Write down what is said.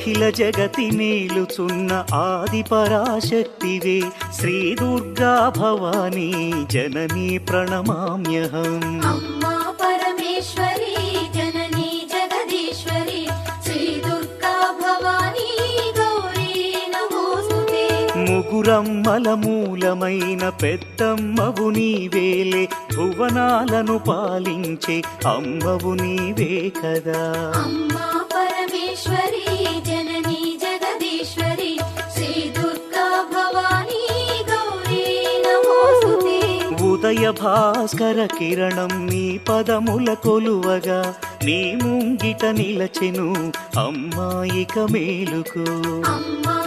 అఖిల జగతి మేలుచున్న ఆది పరాశక్తివే శ్రీ దుర్గా భవానీ జననీ ప్రణమామ్యహం. అమ్మా పరమేశ్వరి జననీ జగదీశ్వరి శ్రీ దుర్గా భవానీ గౌరీ నమోస్తుతే. ముగురమ్మల మూలమైన పెద్దమ్మవు నీవేలే భువనాలను పాలించే అమ్మవు నీవే కదా. అమ్మా పరమేశ్వరి జననీ జగదీశ్వరి శ్రీ దుర్గా భవానీ గౌరీ నమోస్తుతే. ఉదయ భాస్కర కిరణం నీ పదముల కొలువగా నీ ముంగిట నిలచెను అమ్మాయిక మేలుకు. అమ్మా